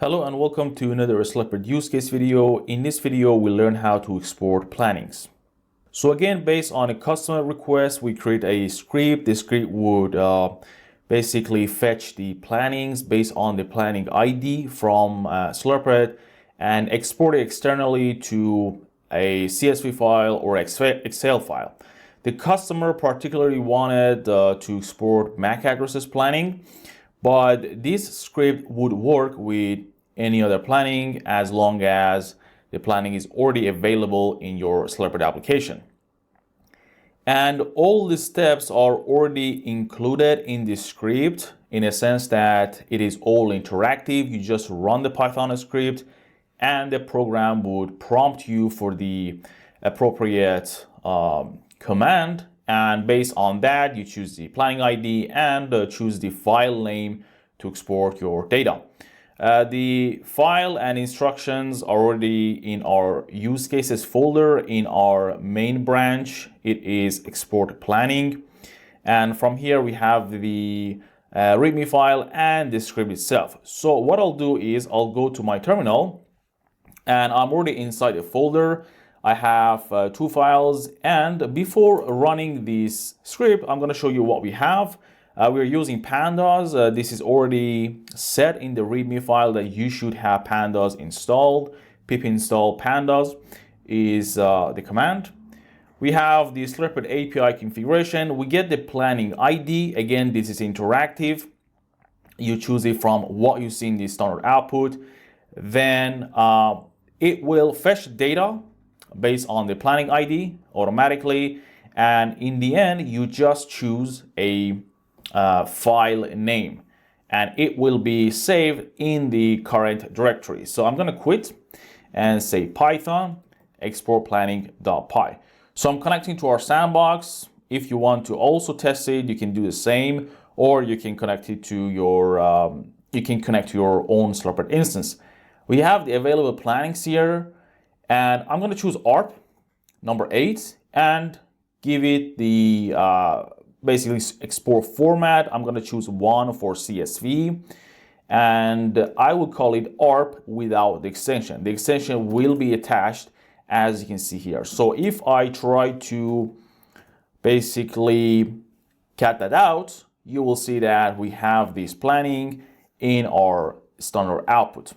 Hello and welcome to another Slurp'it use case video. In this video, we'll learn how to export plannings. So again, based on a customer request, we create a script. The script would basically fetch the plannings based on the planning ID from Slurp'it and export it externally to a CSV file or Excel file. The customer particularly wanted to export MAC addresses planning, but this script would work with any other planning as long as the planning is already available in your Slurp'it application. And all the steps are already included in the script in a sense that it is all interactive. You just run the Python script and the program would prompt you for the appropriate command, and based on that you choose the planning ID and choose the file name to export your data. The file and instructions are already in our use cases folder in our main branch. It is export planning, and from here we have the readme file and the script itself. So what I'll do is I'll go to my terminal and I'm already inside a folder. I have two files, and before running this script, I'm going to show you what we have. We're using pandas. This is already set in the README file that you should have pandas installed. Pip install pandas is the command. We have the Slurp'it API configuration. We get the planning ID. Again, this is interactive. You choose it from what you see in the standard output. Then it will fetch data based on the planning ID automatically, and in the end you just choose a file name and it will be saved in the current directory. So I'm going to quit and say Python export planning.py. So I'm connecting to our sandbox. If you want to also test it, you can do the same, or you can connect it to your own Slurp'it instance. We have the available plannings here, and I'm going to choose ARP number 8 and give it the basically export format. I'm going to choose one for CSV, and I will call it ARP without the extension. The extension will be attached as you can see here. So if I try to basically cut that out, you will see that we have this planning in our standard output.